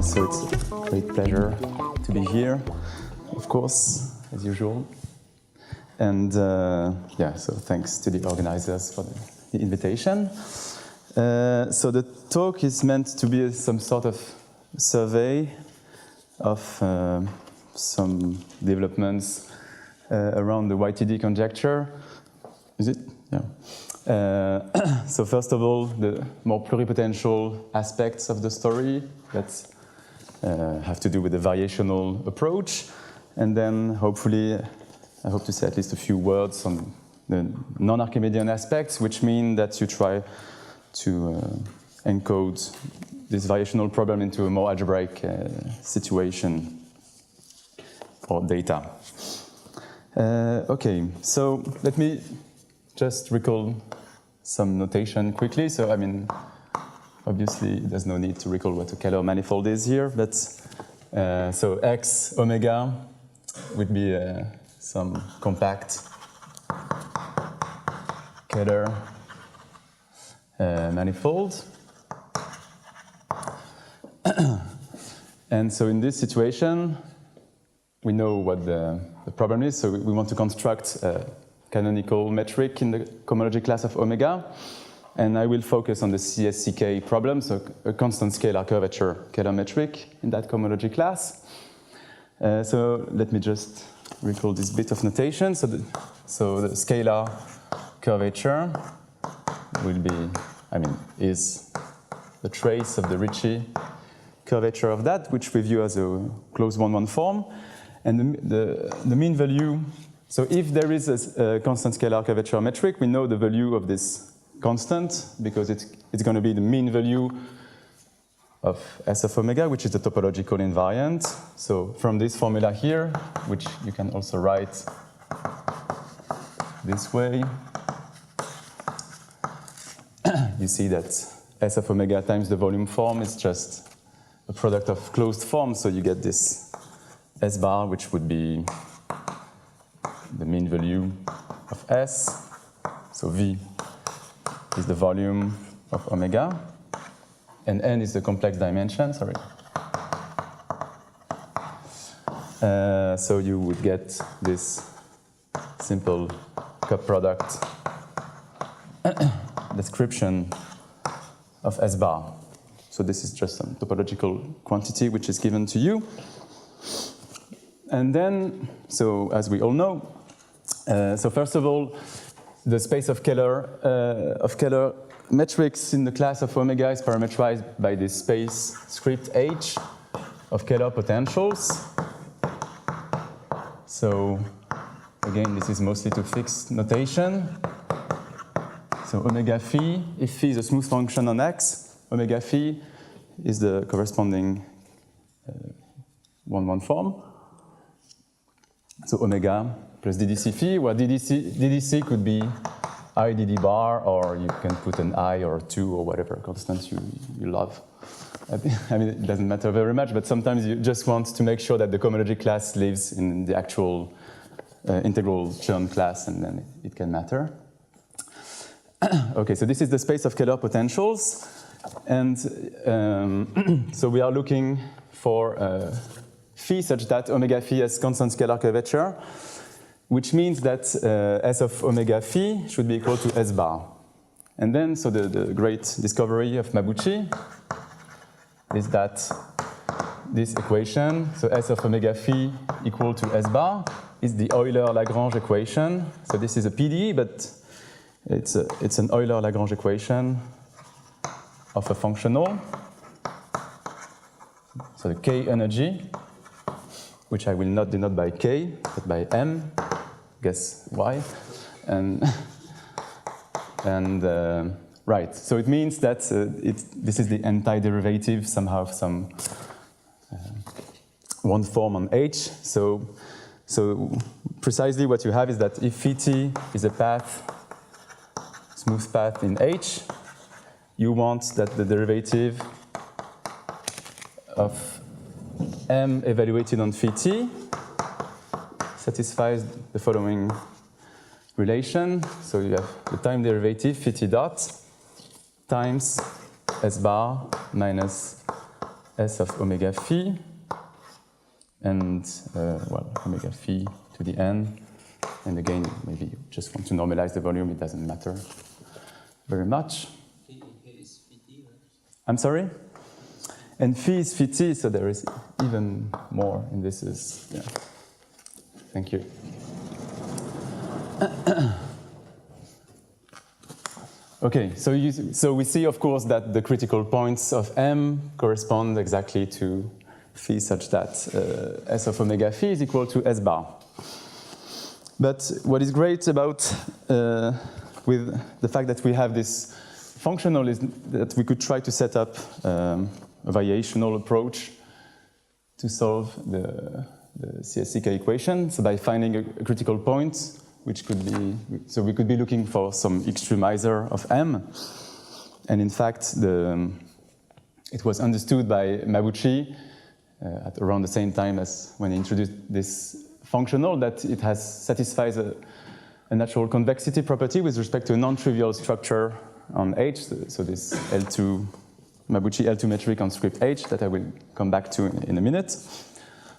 So it's a great pleasure to be here, of course, as usual. And yeah, so thanks to the organizers for the invitation. So the talk is meant to be some sort of survey of some developments around the YTD conjecture. Is it? Yeah. So first of all, the more pluripotential aspects of the story that have to do with the variational approach. And then hopefully, I hope to say at least a few words on the non-Archimedean aspects, which mean that you try to encode this variational problem into a more algebraic situation or data. Okay, so let me just recall some notation quickly. So, I mean, obviously, there's no need to recall what a Kähler manifold is here, but so X omega would be some compact Kähler manifold. And so in this situation, we know what the problem is. So we want to construct a canonical metric in the cohomology class of omega. And I will focus on the CSCK problem, so a constant scalar curvature Kähler metric in that cohomology class. So let me just recall this bit of notation. So the scalar curvature will be, is the trace of the Ricci curvature of that, which we view as a closed one-one form. And the mean value, so if there is a constant scalar curvature metric, we know the value of this constant because it's going to be the mean value of S of omega, which is the topological invariant. So from this formula here, which you can also write this way, you see that S of omega times the volume form is just a product of closed forms. So you get this S bar, which would be the mean value of S. So V is the volume of omega, and n is the complex dimension, sorry. So you would get this simple cup product description of S bar. So this is just some topological quantity which is given to you. And then, so as we all know, so first of all, the space of Kähler metrics in the class of omega is parameterized by this space script H of Kähler potentials. So again, this is mostly to fixed notation. So omega phi, if phi is a smooth function on X, omega phi is the corresponding one-one form. So omega plus DDC phi, where DDC could be I dd bar, or you can put an I or 2 or whatever constant you love. I mean, it doesn't matter very much, but sometimes you just want to make sure that the cohomology class lives in the actual integral Chern class, and then it can matter. Okay, so this is the space of Kähler potentials. And so we are looking for phi such that omega phi has constant scalar curvature, which means that S of omega phi should be equal to S bar. And then, so the great discovery of Mabuchi is that this equation, so S of omega phi equal to S bar, is the Euler-Lagrange equation. So this is a PDE, but it's an Euler-Lagrange equation of a functional. So the K energy, which I will not denote by K, but by M. Guess why? And right, so it means that this is the antiderivative somehow of some one form on H. So precisely what you have is that if phi t is a path, smooth path in H, you want that the derivative of m evaluated on phi t satisfies the following relation. So you have the time derivative phi t dot times s bar minus s of omega phi, and well, omega phi to the n. And again, maybe you just want to normalize the volume, it doesn't matter very much. I'm sorry? And phi is phi t, so there is even more, and this is, yeah. Thank you. Okay, so we see, of course, that the critical points of M correspond exactly to phi such that S of omega phi is equal to S bar. But what is great about with the fact that we have this functional is that we could try to set up a variational approach to solve the CSCK equation. So by finding a critical point, which could be, so we could be looking for some extremizer of M. And in fact, it was understood by Mabuchi at around the same time as when he introduced this functional that it satisfies a natural convexity property with respect to a non-trivial structure on H. So this L2, Mabuchi L2 metric on script H that I will come back to in a minute.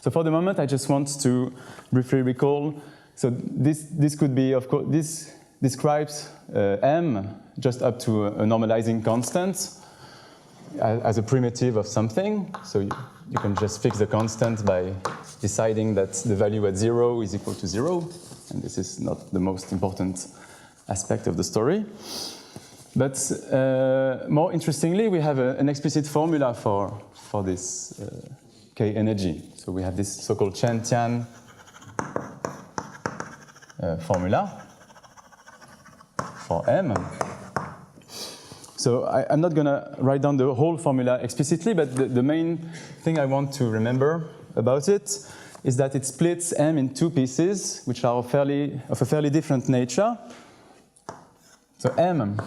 So for the moment, I just want to briefly recall. So this could be, of course, this describes M just up to a normalizing constant as a primitive of something. So you can just fix the constant by deciding that the value at 0 is equal to 0. And this is not the most important aspect of the story. But more interestingly, we have an explicit formula for this K energy. So we have this so-called Chen-Tian formula for M. So I'm not going to write down the whole formula explicitly, but the main thing I want to remember about it is that it splits M in two pieces, which are of a fairly different nature. So M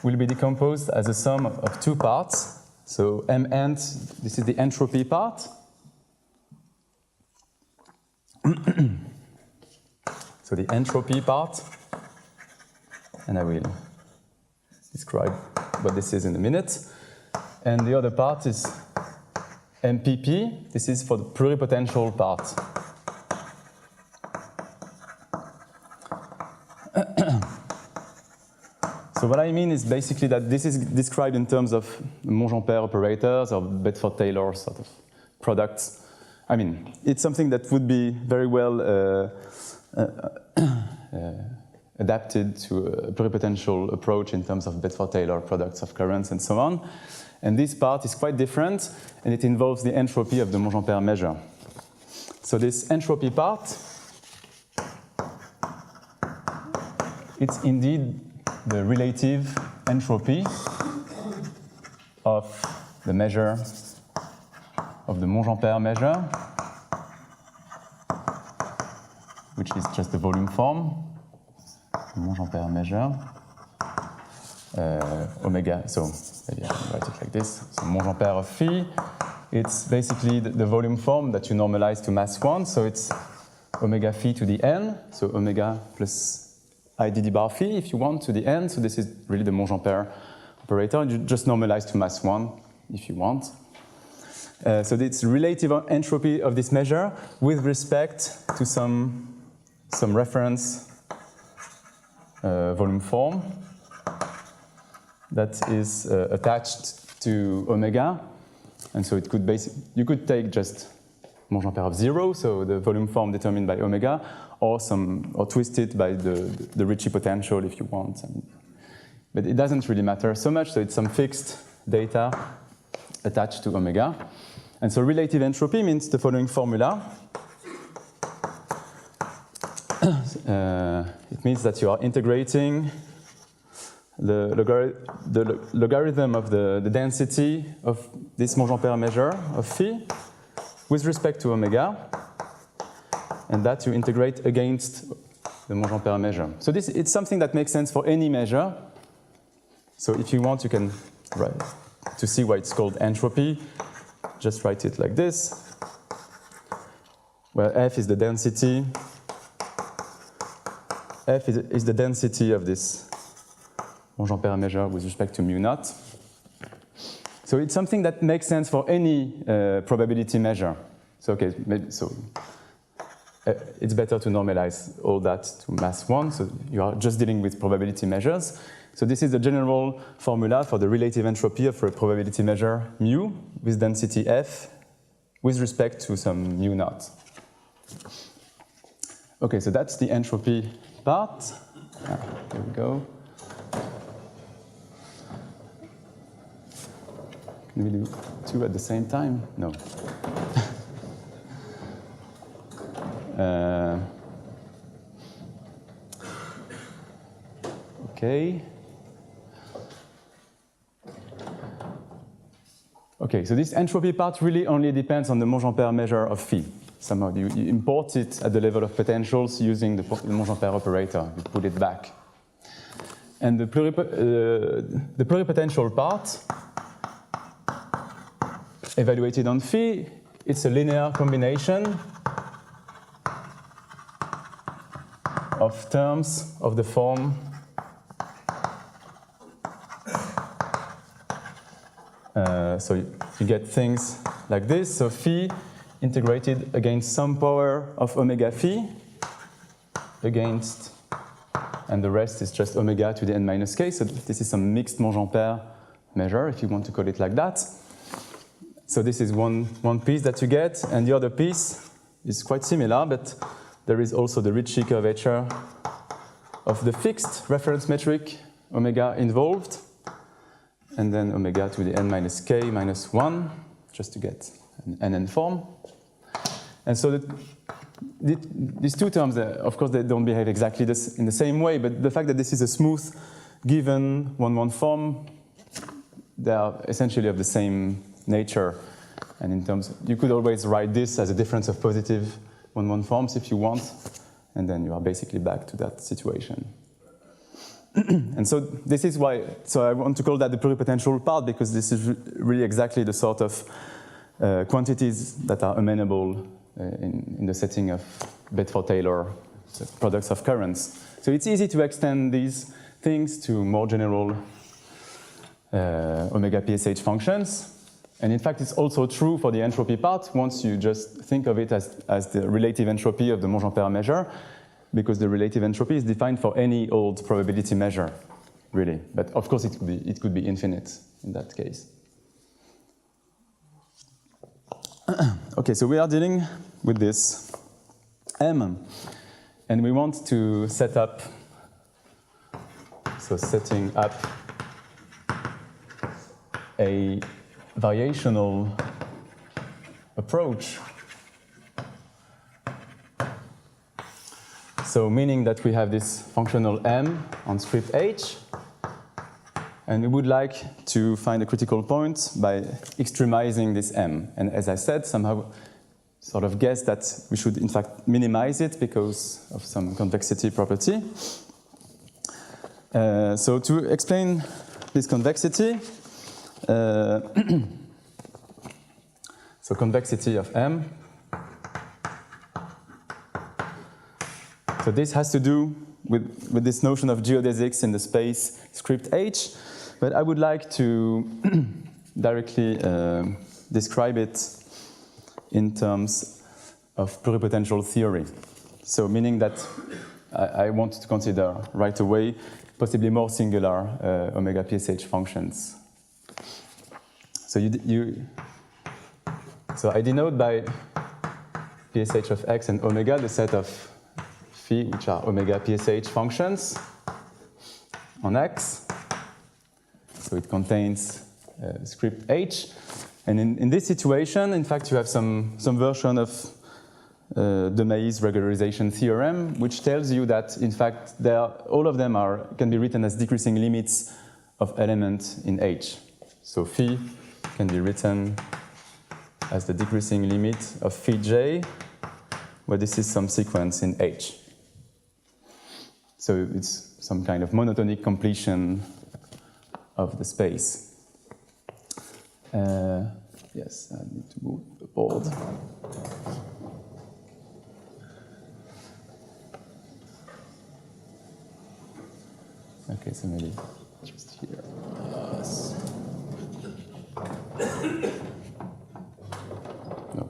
will be decomposed as a sum of two parts. So M end, this is the entropy part. So the entropy part, and I will describe what this is in a minute. And the other part is MPP. This is for the pluripotential part. So what I mean is basically that this is described in terms of Monge-Ampère operators or Bedford-Taylor sort of products. I mean, it's something that would be very well adapted to a pluripotential approach in terms of Bedford-Taylor products of currents and so on. And this part is quite different, and it involves the entropy of the Monge-Ampère measure. So this entropy part, it's indeed the relative entropy of the measure of the Monge-Ampère measure, which is just the volume form, Monge-Ampère measure, omega, so maybe I can write it like this. So Monge-Ampère of phi, it's basically the volume form that you normalize to mass 1, so it's omega phi to the n, so omega plus IDD bar phi, if you want, to the n. So this is really the Monge-Ampère operator. You just normalize to mass 1 if you want. So it's relative entropy of this measure with respect to some reference volume form that is attached to omega. And so it could you could take just Monge-Ampère of 0, so the volume form determined by omega, or twist it by the Ricci potential if you want. But it doesn't really matter so much, so it's some fixed data attached to omega. And so relative entropy means the following formula. It means that you are integrating the logarithm of the density of this Monge-Ampère measure of phi with respect to omega, and that you integrate against the Monge-Ampère measure. So it's something that makes sense for any measure. So if you want, you can write to see why it's called entropy. just write it like this, where F is the density. F is the density of this Monge-Ampère measure with respect to mu naught. So it's something that makes sense for any probability measure. So okay, it's better to normalize all that to mass 1, so you are just dealing with probability measures. So this is the general formula for the relative entropy of a probability measure mu with density F with respect to some mu naught. Okay, so that's the entropy part. Here we go. Can we do two at the same time? No. Okay. Okay, so this entropy part really only depends on the Monge-Ampère measure of phi. Somehow you import it at the level of potentials using the Monge-Ampère operator. You put it back. And the pluripotential part, evaluated on phi, it's a linear combination of terms of the form so you get things like this. So phi integrated against some power of omega phi against, and the rest is just omega to the n minus k. So this is some mixed Monge-Ampère measure, if you want to call it like that. So this is one piece that you get, and the other piece is quite similar, but there is also the Ricci curvature of the fixed reference metric omega involved, and then omega to the n minus k minus 1, just to get an n form. And so these two terms, of course, they don't behave exactly in the same way, but the fact that this is a smooth given 1-1 form, they are essentially of the same nature. And in terms, you could always write this as a difference of positive 1-1 forms if you want, and then you are basically back to that situation. And so this is why, so I want to call that the pluripotential part, because this is really exactly the sort of quantities that are amenable in the setting of Bedford-Taylor products of currents. So it's easy to extend these things to more general omega PSH functions. And in fact, it's also true for the entropy part once you just think of it as the relative entropy of the Monge-Ampère measure, because the relative entropy is defined for any old probability measure, really. But of course, it could be infinite in that case. Okay, so we are dealing with this M, and we want to set up, so setting up a variational approach. So meaning that we have this functional M on script H, and we would like to find a critical point by extremizing this M. And as I said, somehow sort of guess that we should in fact minimize it because of some convexity property. So to explain this convexity, so convexity of M. So this has to do with this notion of geodesics in the space script H, but I would like to directly describe it in terms of pluripotential theory. So meaning that I want to consider right away possibly more singular omega PSH functions. So so I denote by PSH of x and omega the set of phi, which are omega PSH functions on x. So it contains script H. And in this situation, in fact, you have some version of de Mailly's regularization theorem, which tells you that, in fact, all of them can be written as decreasing limits of element in H. So phi can be written as the decreasing limit of phi j, where this is some sequence in H. So it's some kind of monotonic completion of the space. Yes, I need to move the board. Okay, so maybe just here. Yes. No.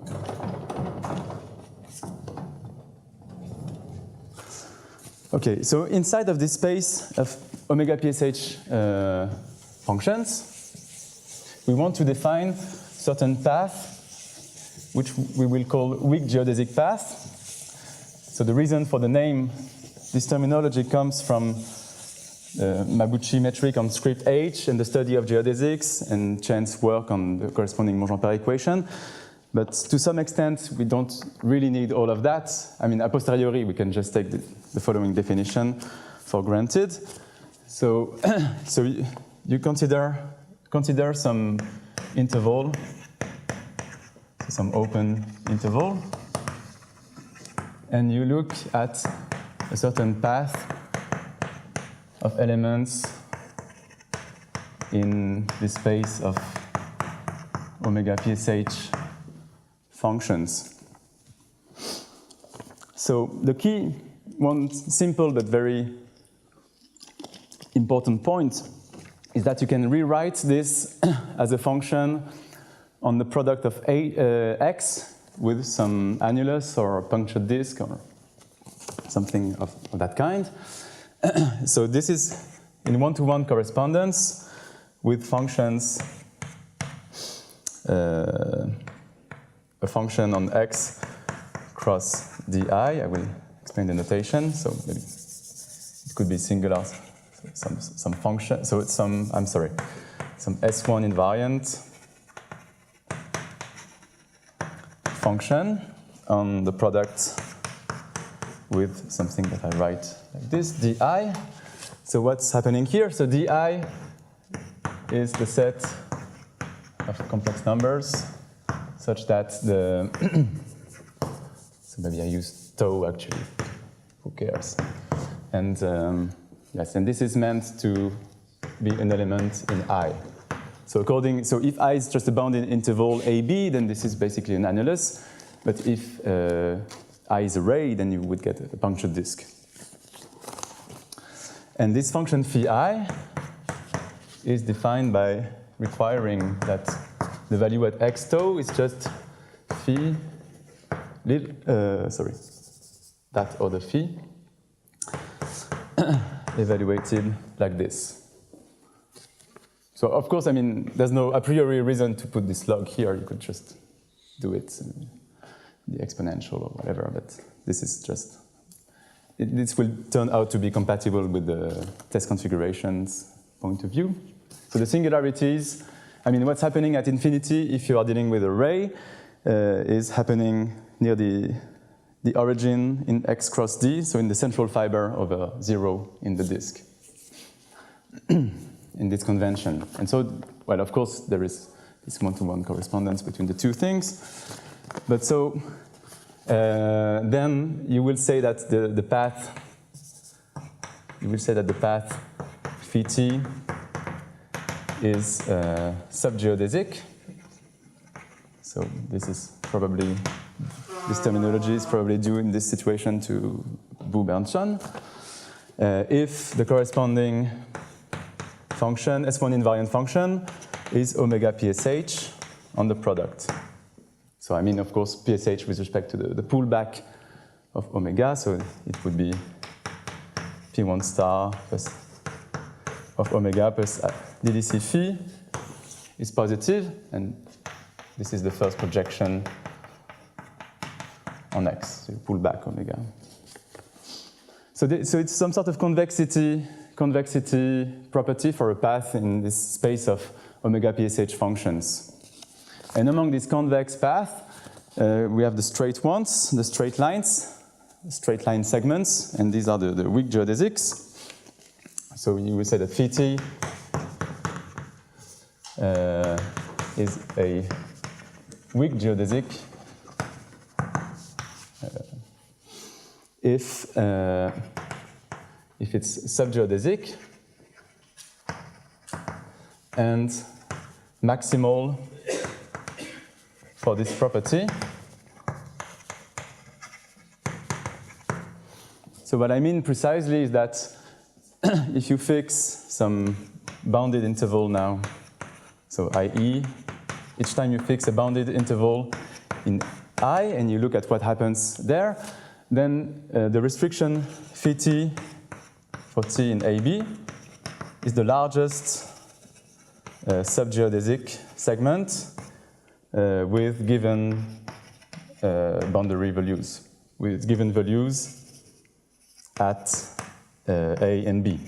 Okay, so inside of this space of omega PSH functions, we want to define certain path, which we will call weak geodesic path. So the reason for the name, this terminology comes from Mabuchi metric on script H and the study of geodesics and Chen's work on the corresponding Monge-Ampère equation. But to some extent, we don't really need all of that. I mean, a posteriori, we can just take the following definition for granted. So, so you consider some interval, some open interval, and you look at a certain path of elements in the space of omega PSH functions. So the key, one simple but very important point is that you can rewrite this as a function on the product of x with some annulus or a punctured disk or something of that kind. So this is in one-to-one correspondence with functions, a function on x cross di. I will explain the notation. So maybe it could be singular, some function. So it's some S1 invariant function on the product with something that I write like this, di. So what's happening here? So di is the set of complex numbers such that the so maybe I use tau actually, who cares? And yes, and this is meant to be an element in I. So if I is just a bounded interval AB, then this is basically an annulus. But if I is a ray, then you would get a punctured disk. And this function phi I is defined by requiring that the value at x tau is just phi, that other phi, evaluated like this. So of course, I mean, there's no a priori reason to put this log here. You could just do it in the exponential or whatever, but this is just, this will turn out to be compatible with the test configurations point of view. So the singularities, I mean, what's happening at infinity if you are dealing with a ray is happening near the origin in x cross d, so in the central fiber over 0 in the disk, in this convention. And so, well, of course, there is this one-to-one correspondence between the two things. But so, then you will say that the path, phi t is subgeodesic. So this terminology is probably due in this situation to Bou-Berndtson. If the corresponding function, S1 invariant function, is omega PSH on the product. So I mean, of course, PSH with respect to the pullback of omega, so it would be P1 star plus of omega plus DDC phi is positive, and this is the first projection on x, so you pull back omega. So it's some sort of convexity property for a path in this space of omega PSH functions. And among these convex paths, we have the straight ones, the straight lines, straight line segments, and these are the weak geodesics. So you will say that phi t is a weak geodesic if it's subgeodesic and maximal for this property. So what I mean precisely is that if you fix some bounded interval now, so i.e., each time you fix a bounded interval in I and you look at what happens there, then the restriction phi t for t in AB is the largest subgeodesic segment with given boundary values, with given values at A and B.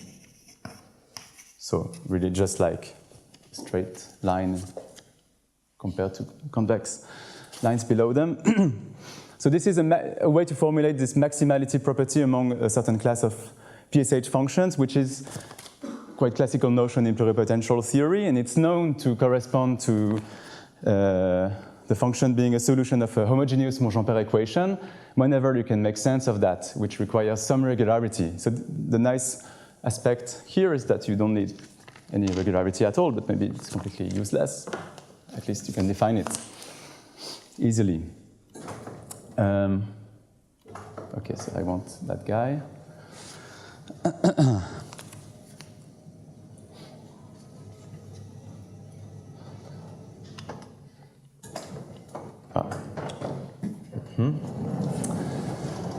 So really just like a straight line compared to convex lines below them. So this is a way to formulate this maximality property among a certain class of PSH functions, which is quite classical notion in pluripotential theory, and it's known to correspond to the function being a solution of a homogeneous Monge-Ampère equation whenever you can make sense of that, which requires some regularity. So the nice aspect here is that you don't need any regularity at all, but maybe it's completely useless. At least you can define it easily. Okay, so I want that guy.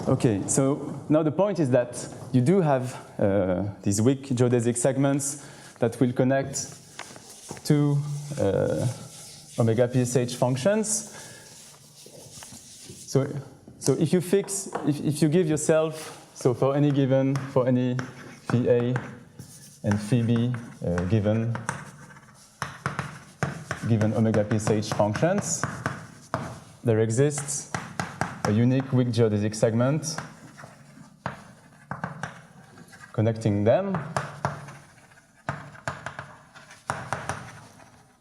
Okay, so now the point is that you do have these weak geodesic segments that will connect to omega PSH functions. So if you fix, if you give yourself, so for any phi A and phi B given omega PSH functions, there exists a unique weak geodesic segment connecting them.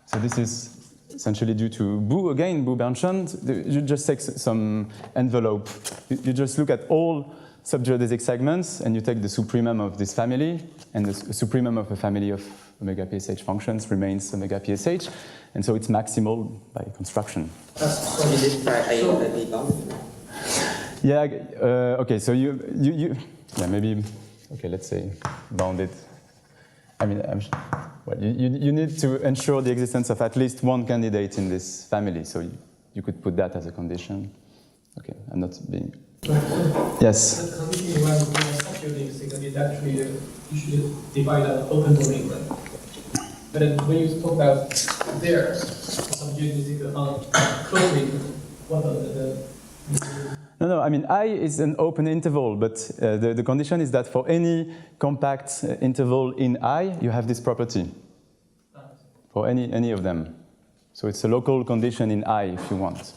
So this is essentially due to Bou-Bernstein. You just take some envelope. You just look at all subgeodesic segments and you take the supremum of this family, and the supremum of a family of omega PSH functions remains omega PSH, and so it's maximal by construction. So you did try A bounded? Yeah, okay, so yeah, maybe, okay, let's say bounded. I mean, well, you need to ensure the existence of at least one candidate in this family, so you could put that as a condition. Okay, I'm not being... Yes? The condition you want to subgeodesic is actually you should divide an open domain, right? But when you talk about there, subgeodesic closely, what are the No, I mean, I is an open interval, but the condition is that for any compact interval in I, you have this property. For any of them. So it's a local condition in I, if you want.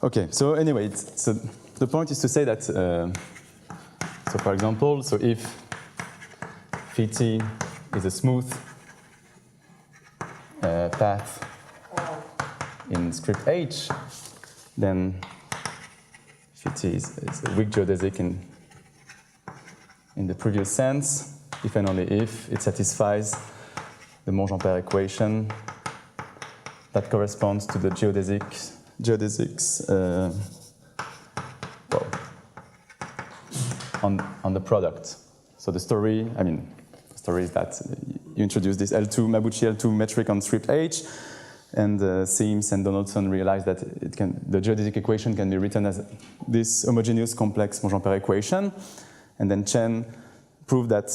Okay, so anyway, so the point is to say that, so for example, so if phi t is a smooth path in script H, then phi t is a weak geodesic in the previous sense, if and only if it satisfies the Monge-Ampère equation that corresponds to the geodesics well, on the product. So the story is that you introduce this Mabuchi L2 metric on script H, and Sims and Donaldson realized that the geodesic equation can be written as this homogeneous complex Monge-Ampère equation, and then Chen proved that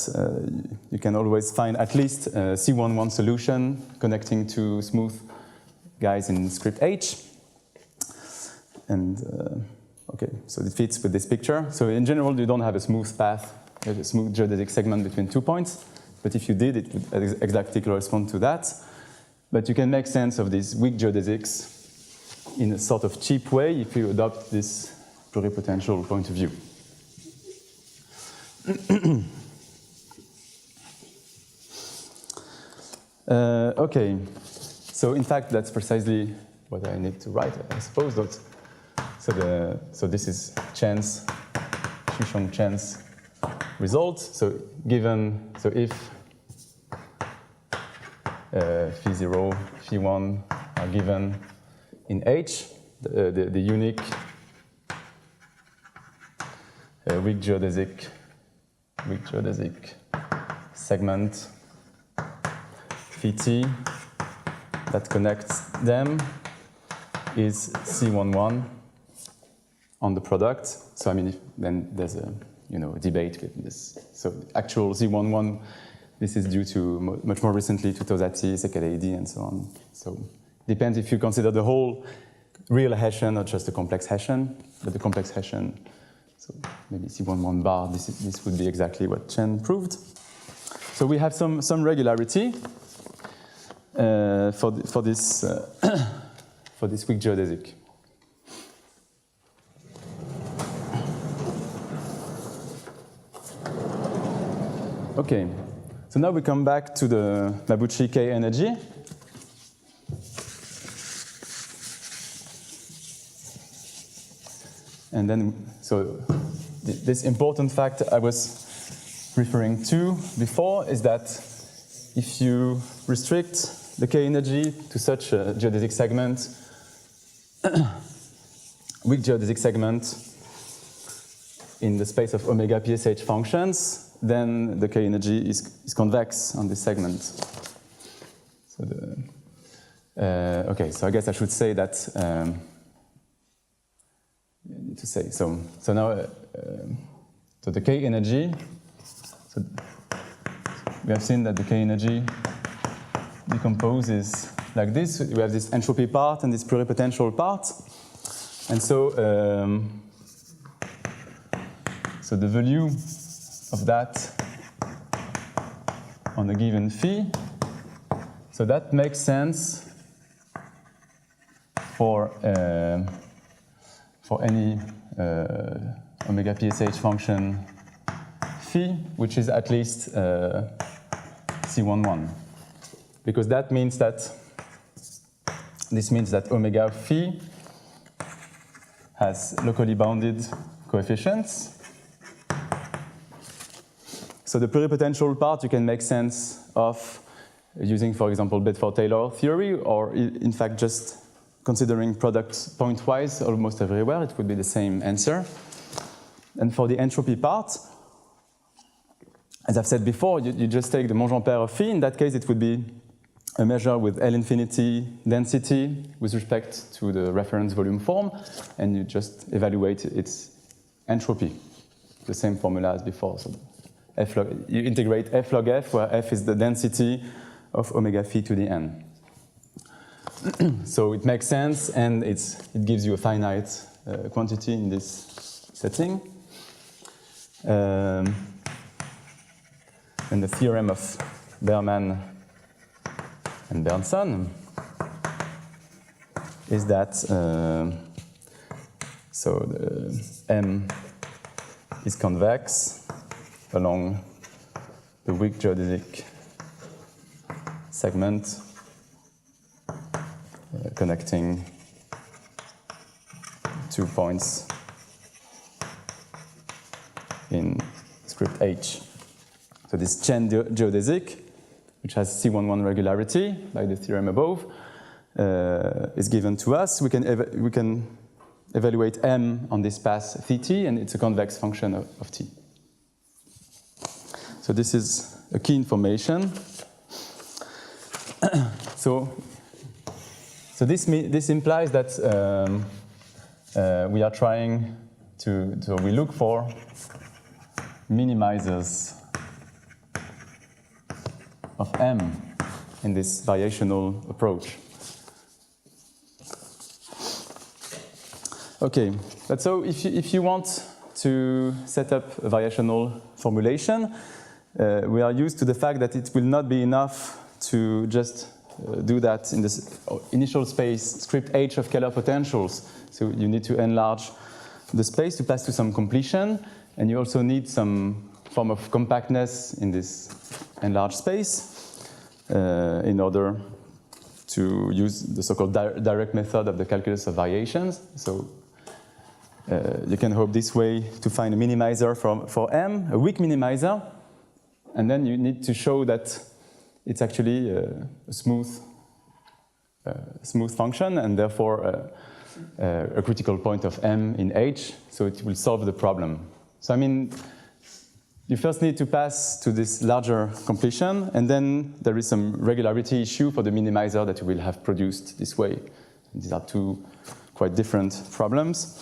you can always find at least a C11 solution connecting to smooth guys in script H. And okay, so it fits with this picture. So in general, you don't have a smooth path, a smooth geodesic segment between 2 points. But if you did, it would exactly correspond to that. But you can make sense of these weak geodesics in a sort of cheap way if you adopt this pluripotential point of view. Okay, so in fact, that's precisely what I need to write, I suppose. So this is Chen's, Shushong Chen's result. So if phi 0, phi 1 are given in H, the unique weak geodesic segment phi t that connects them is C11 on the product. So I mean, then there's a debate with this. So actual Z11, this is due to much more recently to Tosati, Sekalaidi, and so on. So depends if you consider the whole real Hessian or just the complex Hessian. But the complex Hessian, so maybe C11 bar, this would be exactly what Chen proved. So we have some regularity for this weak geodesic. Okay, so now we come back to the Mabuchi K energy. And then, so this important fact I was referring to before is that if you restrict the K energy to such a geodesic segment, weak geodesic segment in the space of omega PSH functions, then the K energy is convex on this segment. So okay, so I guess I should say that. So now, so the K energy. So we have seen that the K energy decomposes like this. We have this entropy part and this pluripotential part, and so the value of that on a given phi. So that makes sense for any omega PSH function phi, which is at least C11, because that means that omega phi has locally bounded coefficients. So the pluripotential part you can make sense of using, for example, Bedford-Taylor theory, or in fact just considering products pointwise almost everywhere, it would be the same answer. And for the entropy part, as I've said before, you just take the Monge-Ampère of phi. In that case, it would be a measure with L infinity density with respect to the reference volume form, and you just evaluate its entropy, the same formula as before. So you integrate f log f, where f is the density of omega phi to the n. So it makes sense, and it gives you a finite quantity in this setting. And the theorem of Berman and Berndson is that so the M is convex along the weak geodesic segment connecting 2 points in script H. So this Chen geodesic, which has C11 regularity by the theorem above, is given to us. We can evaluate M on this path θ, and it's a convex function of t. So this is a key information. So this implies that we are trying we look for minimizers of M in this variational approach. Okay, but so if you want to set up a variational formulation, we are used to the fact that it will not be enough to just do that in this initial space, script H of Kähler potentials. So you need to enlarge the space to pass to some completion, and you also need some form of compactness in this enlarged space in order to use the so-called direct method of the calculus of variations. So you can hope this way to find a minimizer for M, a weak minimizer, and then you need to show that it's actually a smooth smooth function, and therefore a critical point of M in H, so it will solve the problem. So I mean, you first need to pass to this larger completion, and then there is some regularity issue for the minimizer that you will have produced this way. These are two quite different problems.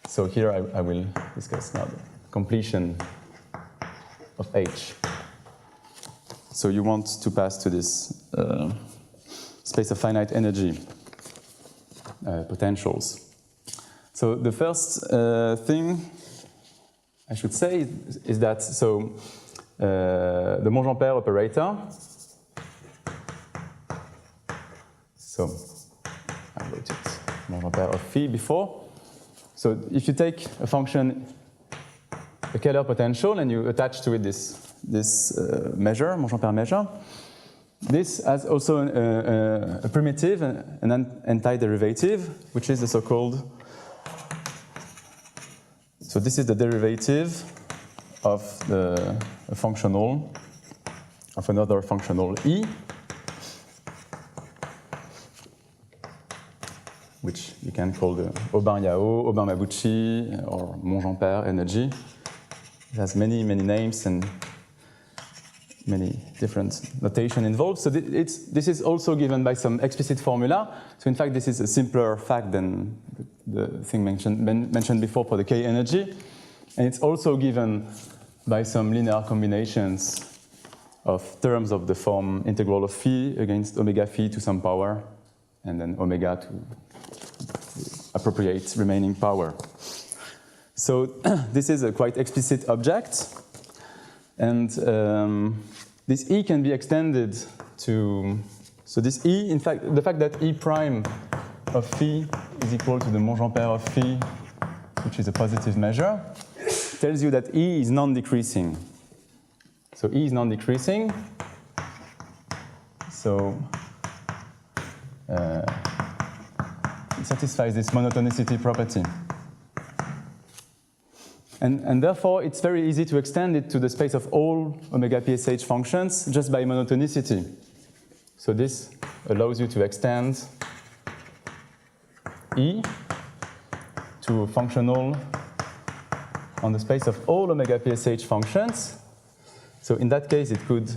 So here I will discuss now the completion of H. So you want to pass to this space of finite energy potentials. So the first thing I should say is that the Monge-Ampère operator. So I wrote it Monge-Ampère of phi before. So if you take a function, a Kähler potential, and you attach to it this measure, Monge-Ampère measure, this has also a primitive, an antiderivative, which is the so-called. So this is the derivative of a functional, of another functional E, which you can call the Aubin-Yau, Aubin-Mabuchi, or Monge-Ampère energy. It has many, many names and many different notation involved. So this is also given by some explicit formula. So in fact, this is a simpler fact than the thing mentioned before for the K energy. And it's also given by some linear combinations of terms of the form integral of phi against omega phi to some power, and then omega to appropriate remaining power. So this is a quite explicit object. And this E can be extended to, so this E, in fact, the fact that E prime of phi is equal to the Monge-Ampère of phi, which is a positive measure, tells you that E is non-decreasing. So E is non-decreasing. So it satisfies this monotonicity property. And therefore, it's very easy to extend it to the space of all omega PSH functions just by monotonicity. So this allows you to extend E to a functional on the space of all omega PSH functions. So in that case, it could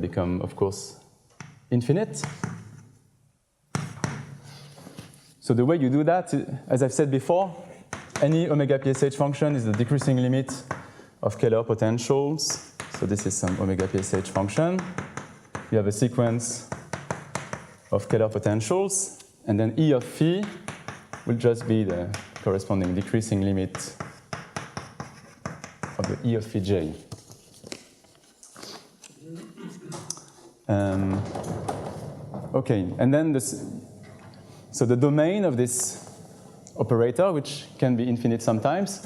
become, of course, infinite. So the way you do that, as I've said before, any omega PSH function is the decreasing limit of Kähler potentials. So this is some omega PSH function. You have a sequence of Kähler potentials, and then E of phi will just be the corresponding decreasing limit of the E of phi j. Okay, and then so the domain of this operator, which can be infinite sometimes,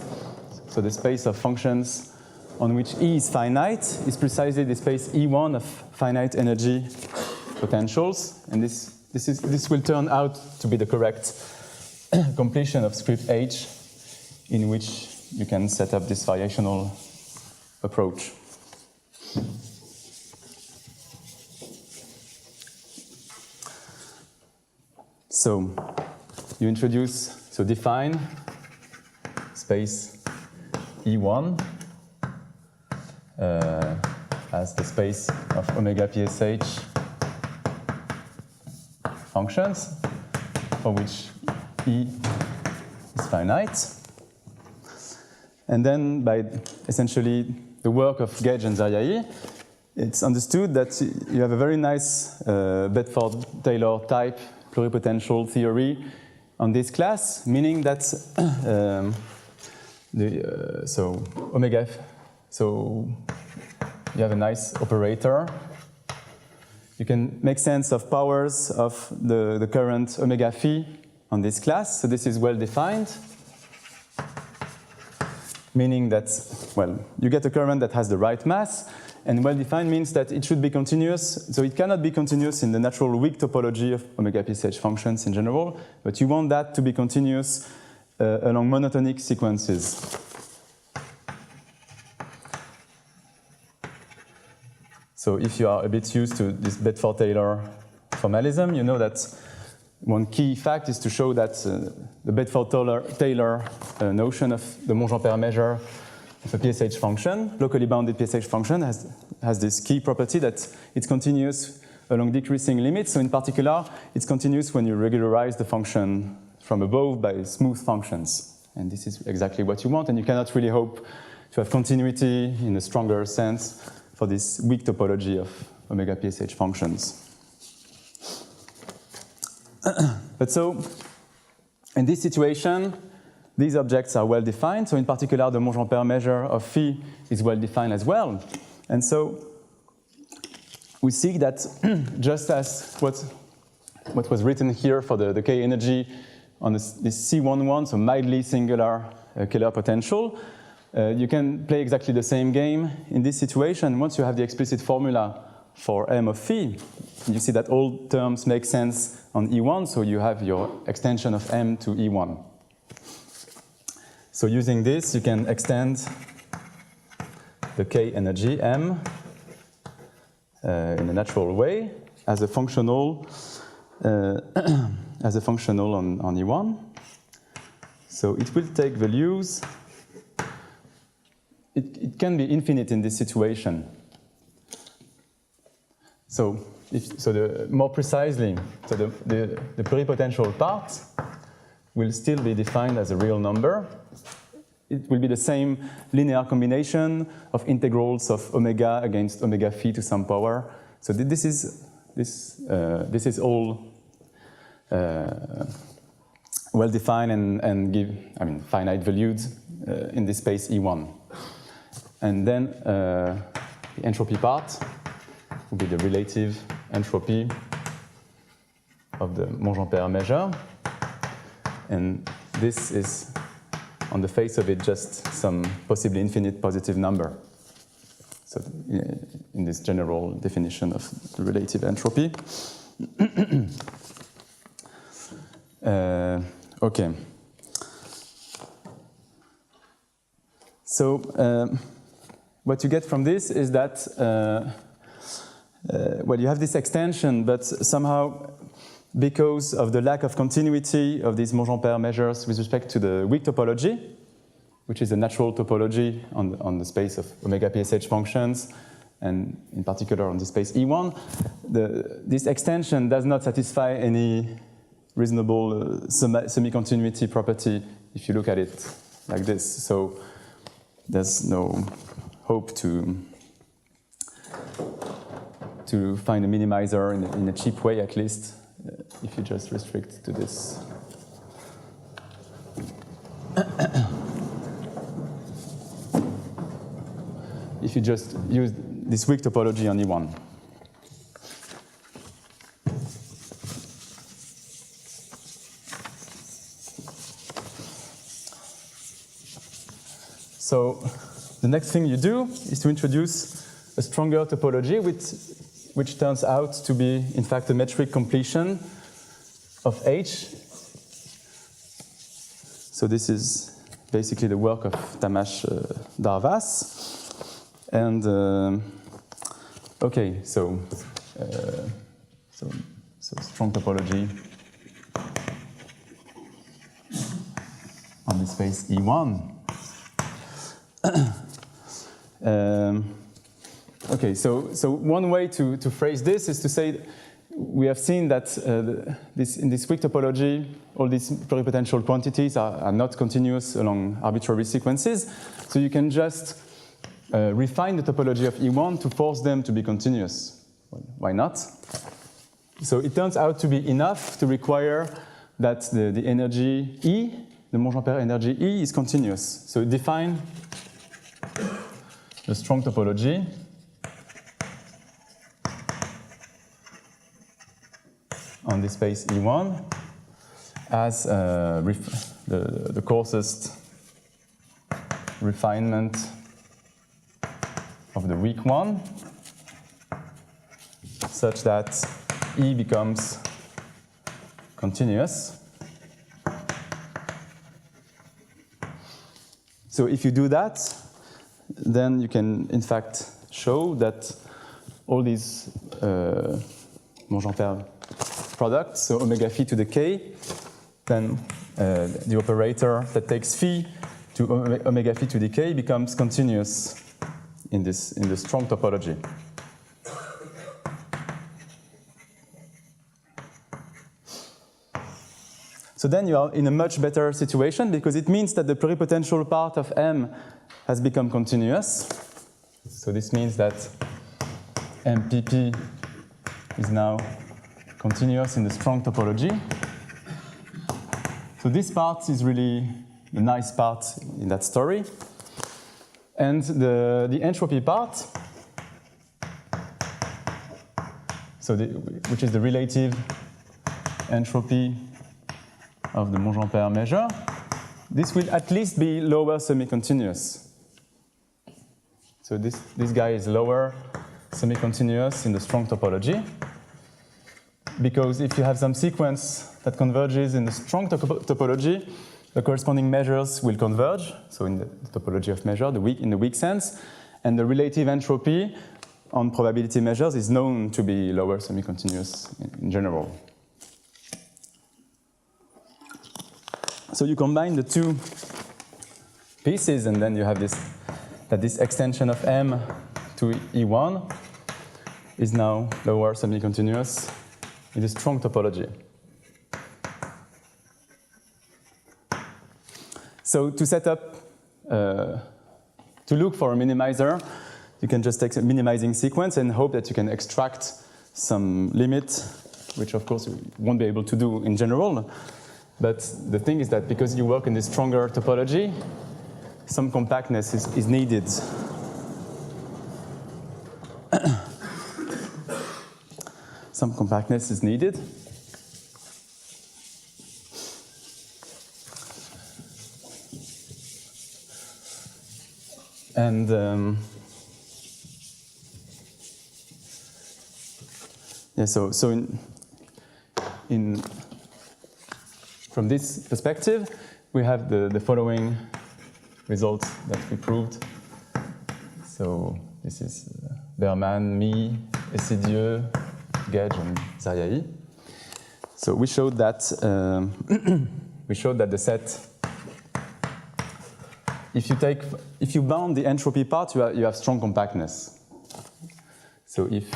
so the space of functions on which E is finite, is precisely the space E1 of finite energy potentials, and this will turn out to be the correct completion of script H, in which you can set up this variational approach. So you define space E1 as the space of omega PSH functions for which E is finite. And then by essentially the work of Gage and Zariai, it's understood that you have a very nice Bedford-Taylor type pluripotential theory on this class, meaning that so you have a nice operator. You can make sense of powers of the current omega phi on this class. So this is well defined, meaning that, well, you get a current that has the right mass, and well defined means that it should be continuous. So it cannot be continuous in the natural weak topology of omega PSH functions in general, but you want that to be continuous along monotonic sequences. So if you are a bit used to this Bedford-Taylor formalism, you know that one key fact is to show that the Bedford-Taylor notion of the Monge-Ampère measure of a PSH function, locally bounded PSH function, has this key property that it's continuous along decreasing limits. So in particular, it's continuous when you regularize the function from above by smooth functions. And this is exactly what you want, and you cannot really hope to have continuity in a stronger sense for this weak topology of omega PSH functions. But so, in this situation, these objects are well defined. So in particular, the Monge-Ampère measure of phi is well defined as well. And so we see that just as what was written here for the K energy on this C11, so mildly singular Kähler potential, you can play exactly the same game in this situation. Once you have the explicit formula for M of phi, you see that all terms make sense on E1, so you have your extension of M to E1. So using this, you can extend the K energy M in a natural way as a functional on E1. So it will take values. It can be infinite in this situation. So more precisely, so the pluripotential part will still be defined as a real number. It will be the same linear combination of integrals of omega against omega phi to some power. So this is all well defined and give, finite valued in this space E1. And then the entropy part will be the relative entropy of the Monge-Ampère measure. And this is, on the face of it, just some possibly infinite positive number. So in this general definition of the relative entropy. Okay. So what you get from this is that, well, you have this extension, but somehow, because of the lack of continuity of these Monge-Ampère measures with respect to the weak topology, which is a natural topology on the space of omega PSH functions, and in particular on the space E1, this extension does not satisfy any reasonable semi-continuity property if you look at it like this. So there's no hope to find a minimizer in a cheap way, at least, if you just restrict to this. If you just use this weak topology on E1. So the next thing you do is to introduce a stronger topology which turns out to be, in fact, a metric completion of H. So this is basically the work of Tamas Darvas. And okay, so strong topology on the space E1. Okay, so one way to phrase this is to say we have seen that in this weak topology, all these pluripotential quantities are not continuous along arbitrary sequences. So you can just refine the topology of E1 to force them to be continuous. Well, why not? So it turns out to be enough to require that the energy E, the Monge-Ampère energy E, is continuous. So define the strong topology on the space E1 as the coarsest refinement of the weak one, such that E becomes continuous. So if you do that, then you can in fact show that all these Monge-Ampère products, so omega phi to the k, then the operator that takes phi to omega phi to the k becomes continuous in the strong topology. So then you are in a much better situation because it means that the pluripotential part of M has become continuous. So this means that MPP is now continuous in the strong topology. So this part is really the nice part in that story. And the entropy part, so which is the relative entropy of the Monge-Ampère measure, this will at least be lower semi-continuous. So this guy is lower semi-continuous in the strong topology, because if you have some sequence that converges in the strong topology, the corresponding measures will converge, so in the topology of measure, in the weak sense, and the relative entropy on probability measures is known to be lower semi-continuous in general. So you combine the two pieces, and then you have this extension of M to E1 is now lower semi-continuous in the strong topology. So to set up, to look for a minimizer, you can just take a minimizing sequence and hope that you can extract some limit, which of course you won't be able to do in general. But the thing is that because you work in this stronger topology, some compactness is needed. Some compactness is needed. And yeah, so in from this perspective, we have the following results that we proved. So this is Berman, me, Essedieu, Gage, and Zariai. So we showed that the set, if you bound the entropy part, you have strong compactness. So if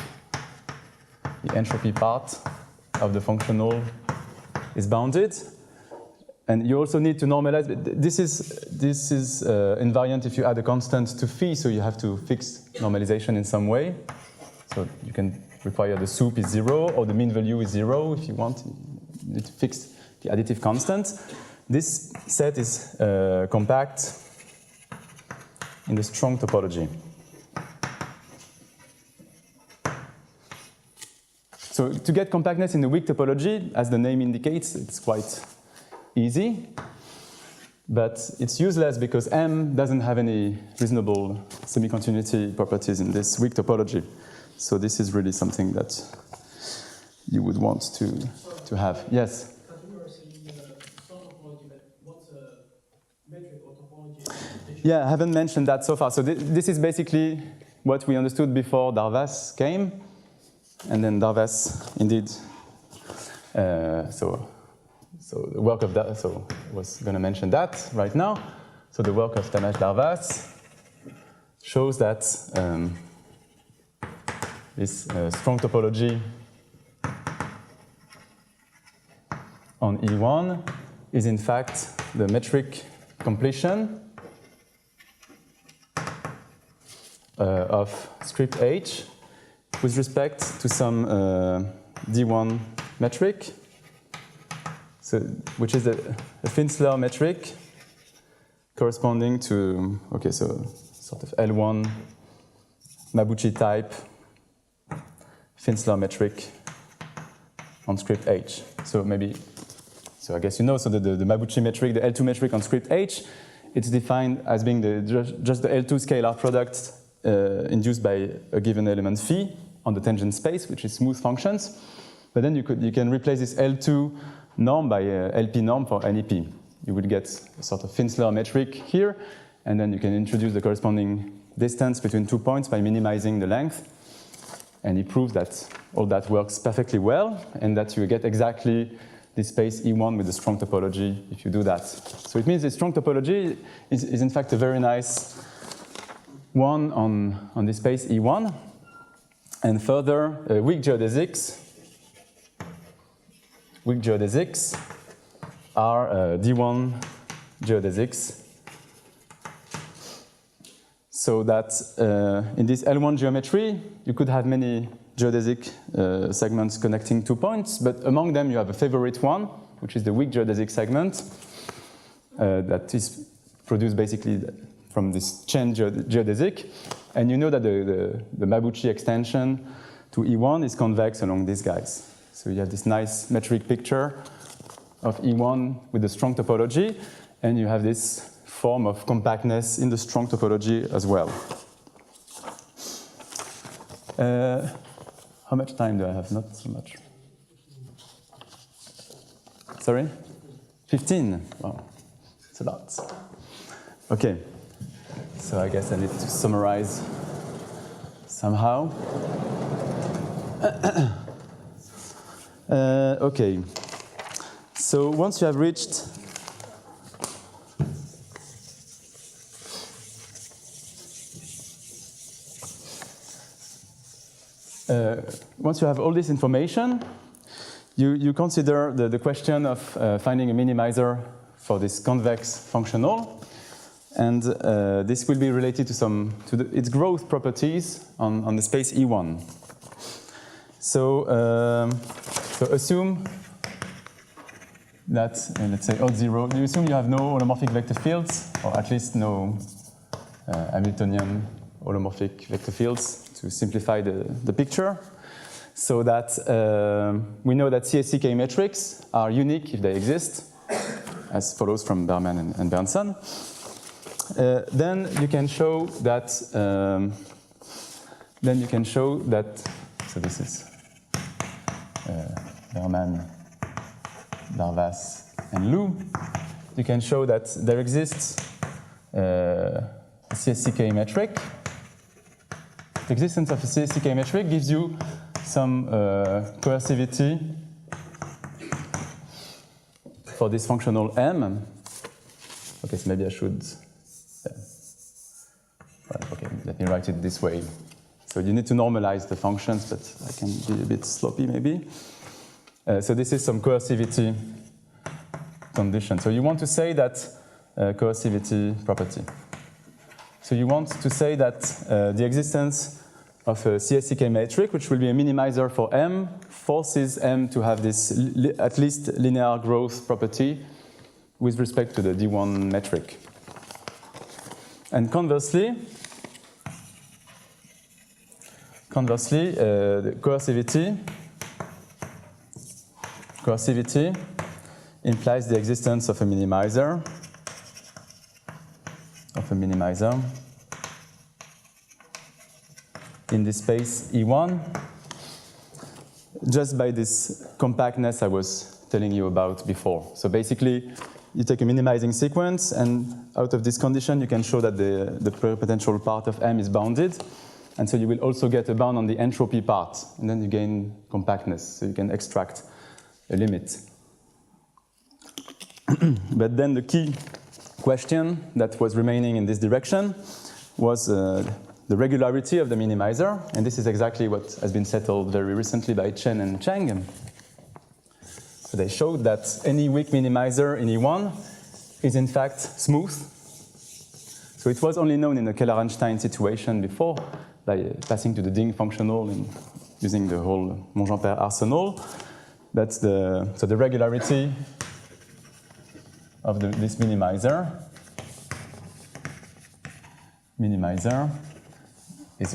the entropy part of the functional is bounded, and you also need to normalize. This is invariant if you add a constant to phi, so you have to fix normalization in some way. So you can require the soup is 0 or the mean value is 0 if you want. You need to fix the additive constant. This set is compact in the strong topology. So to get compactness in the weak topology, as the name indicates, it's quite easy, but it's useless because M doesn't have any reasonable semi-continuity properties in this weak topology. So this is really something that you would want to have. Yes? Yeah, I haven't mentioned that so far. So this is basically what we understood before Darvas came, and then Darvas indeed. So the work of that, so I was going to mention that right now. So the work of Tamás Darvas shows that this strong topology on E1 is in fact the metric completion of script H with respect to some D1 metric. So, which is a Finsler metric corresponding to, okay, so sort of L1 Mabuchi type Finsler metric on script H. So I guess you know, so the Mabuchi metric, the L2 metric on script H, it's defined as being just the L2 scalar product induced by a given element phi on the tangent space, which is smooth functions. But then you can replace this L2 norm by LP norm for NEP. You will get a sort of Finsler metric here, and then you can introduce the corresponding distance between 2 points by minimizing the length. And he proves that all that works perfectly well, and that you get exactly the space E1 with a strong topology if you do that. So it means the strong topology is in fact a very nice one on the space E1. And further, weak geodesics are D1 geodesics. So that in this L1 geometry, you could have many geodesic segments connecting 2 points, but among them you have a favorite one, which is the weak geodesic segment that is produced basically from this chain geodesic. And you know that the Mabuchi extension to E1 is convex along these guys. So you have this nice metric picture of E1 with a strong topology, and you have this form of compactness in the strong topology as well. How much time do I have? Not so much. Sorry? 15? Wow, it's a lot. Okay, so I guess I need to summarize somehow. Okay, so once you have reached once you have all this information, you consider the question of finding a minimizer for this convex functional, and this will be related to its growth properties on the space E1. So assume that, let's say O0, you assume you have no holomorphic vector fields, or at least no Hamiltonian holomorphic vector fields, to simplify the picture, so that we know that CSCK metrics are unique if they exist, as follows from Berman and Bernson. Then you can show that. So this is Berman, Darvas, and Lou. You can show that there exists a CSCK metric. The existence of a CSCK metric gives you some coercivity for this functional M. Okay, so maybe I should. Okay, let me write it this way. So you need to normalize the functions, but I can be a bit sloppy maybe. So this is some coercivity condition. So you want to say that coercivity property. So you want to say that the existence of a CSCK metric, which will be a minimizer for M, forces M to have this at least linear growth property with respect to the D1 metric. And conversely, the coercivity implies the existence of a minimizer, in the space E1, just by this compactness I was telling you about before. So basically, you take a minimizing sequence, and out of this condition, you can show that the pluripotential part of M is bounded. And so you will also get a bound on the entropy part, and then you gain compactness, so you can extract a limit. But then the key question that was remaining in this direction was the regularity of the minimizer, and this is exactly what has been settled very recently by Chen and Cheng. So they showed that any weak minimizer in E1 is in fact smooth. So it was only known in the Kähler-Einstein situation before, by passing to the Ding functional and using the whole Monge-Ampère arsenal. That's so the regularity of this minimizer has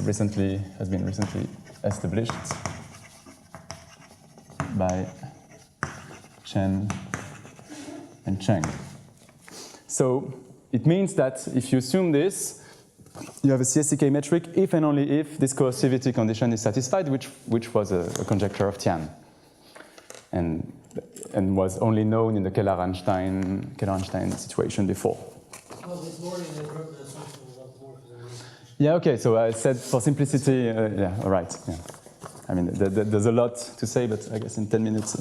been recently established by Chen and Cheng. So it means that if you assume this, you have a CSCK metric if and only if this coercivity condition is satisfied, which was a conjecture of Tian, and was only known in the Kähler-Einstein situation before. Well, it's more in the group assumption of morphism. Yeah, okay, so I said for simplicity, yeah, all right. Yeah. I mean, there's a lot to say, but I guess in 10 minutes.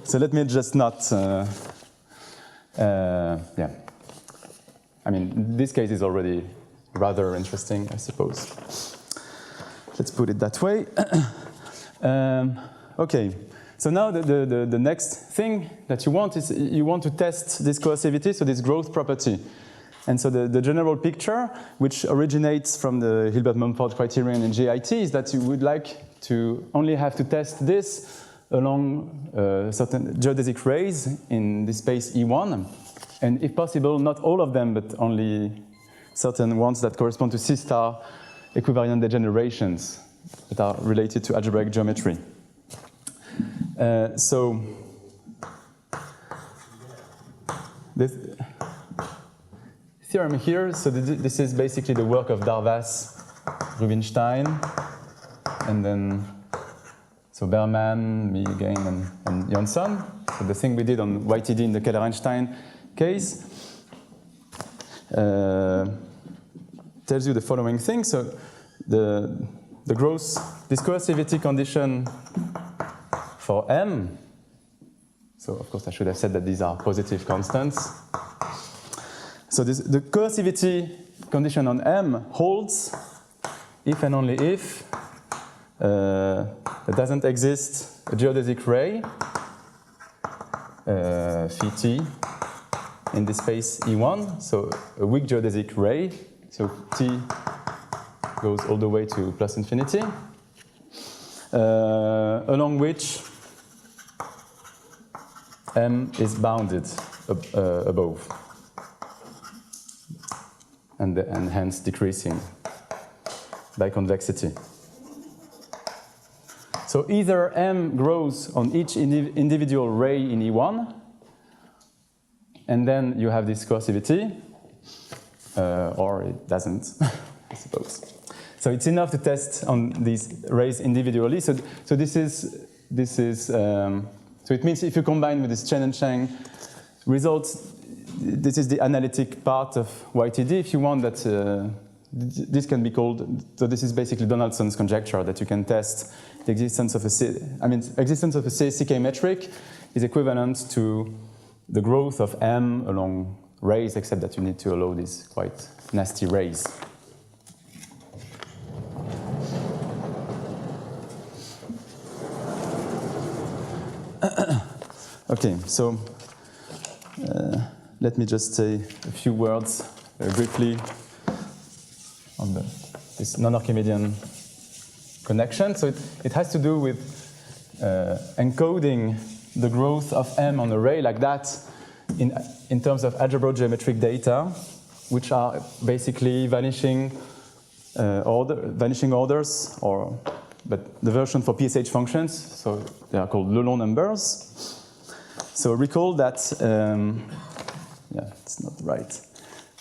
So let me just not. Yeah. I mean, this case is already rather interesting, I suppose. Let's put it that way. Okay. So now the next thing that you want is you want to test this coercivity, so this growth property. And so the general picture, which originates from the Hilbert-Mumford criterion in GIT, is that you would like to only have to test this along certain geodesic rays in the space E1. And if possible, not all of them, but only certain ones that correspond to C-star equivariant degenerations that are related to algebraic geometry. So this theorem here, so this is basically the work of Darvas, Rubinstein, and then so Berman, me again, and Johnson. So the thing we did on YTD in the Kähler-Einstein case tells you the following thing. So the gross discursivity condition for M, so of course I should have said that these are positive constants. So the coercivity condition on M holds if and only if there doesn't exist a geodesic ray, phi t, in the space E1, so a weak geodesic ray, so t goes all the way to plus infinity, along which M is bounded above, and hence decreasing by convexity. So either M grows on each individual ray in E1, and then you have this coercivity, or it doesn't, I suppose. So it's enough to test on these rays individually. So this is so it means if you combine with this Chen and Chang results, this is the analytic part of YTD. If you want that, this can be called. So this is basically Donaldson's conjecture that you can test the existence of existence of a CK metric is equivalent to the growth of M along rays, except that you need to allow these quite nasty rays. Okay, so let me just say a few words briefly on this non-Archimedean connection. So it has to do with encoding the growth of M on an array like that in terms of algebro-geometric data, which are basically vanishing orders, but the version for PSH functions, so they are called Lelon numbers. So recall that, yeah, it's not the right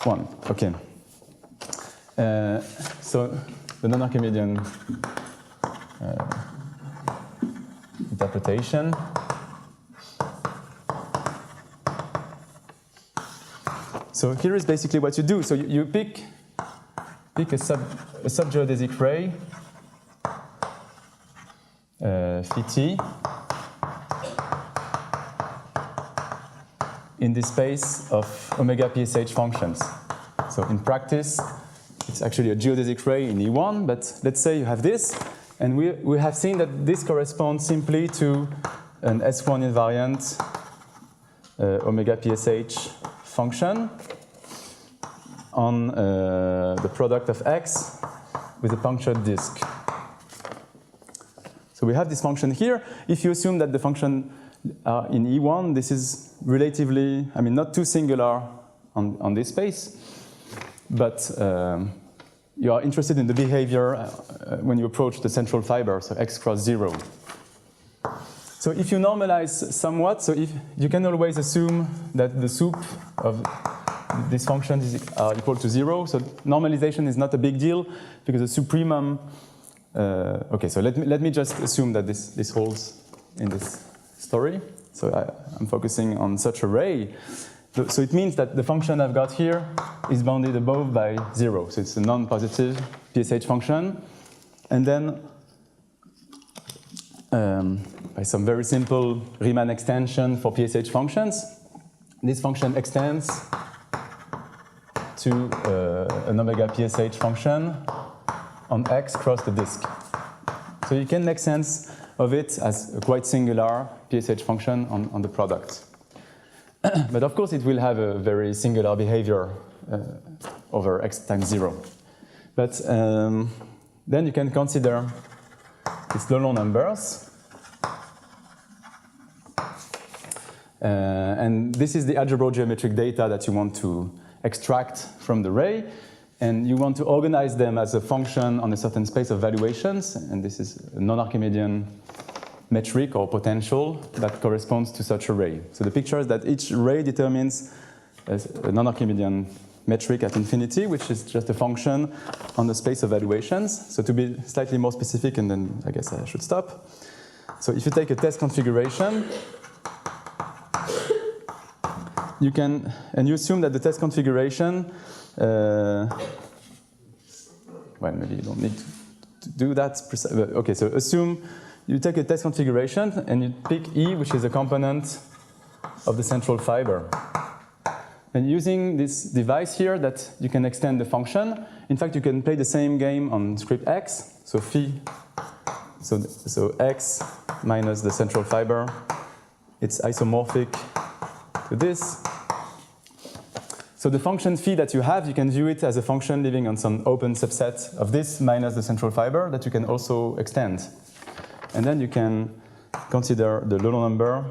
one. Okay. So the non-Archimedean interpretation. So here is basically what you do. So you pick a subgeodesic ray, phi t, in the space of omega PSH functions. So in practice, it's actually a geodesic ray in E1, but let's say you have this, and we have seen that this corresponds simply to an S1 invariant omega PSH function on the product of X with a punctured disk. So we have this function here. If you assume that the function in E1, this is relatively, not too singular on this space, but you are interested in the behavior when you approach the central fiber, so X cross 0. So if you normalize somewhat, so if you can always assume that the sup of these functions is equal to 0, so normalization is not a big deal because the supremum. Okay, so let me just assume that this holds in this story. So I'm focusing on such a ray. So it means that the function I've got here is bounded above by 0. So it's a non-positive PSH function. And then by some very simple Riemann extension for PSH functions, this function extends to an omega PSH function on X cross the disk. So you can make sense of it as a quite singular PSH function on the product. But of course, it will have a very singular behavior over X times 0. But then you can consider these low numbers. And this is the algebro-geometric data that you want to extract from the ray. And you want to organize them as a function on a certain space of valuations. And this is a non-Archimedean metric or potential that corresponds to such a ray. So the picture is that each ray determines a non-Archimedean metric at infinity, which is just a function on the space of valuations. So to be slightly more specific, and then I guess I should stop. So if you take a test configuration, you can, and you assume that the test configuration, well, maybe you don't need to do that. Okay, so assume you take a test configuration and you pick E, which is a component of the central fiber. And using this device here that you can extend the function, in fact, you can play the same game on script X. So phi, so X minus the central fiber, it's isomorphic to this. So the function phi that you have, you can view it as a function living on some open subset of this minus the central fiber that you can also extend. And then you can consider the Laurent number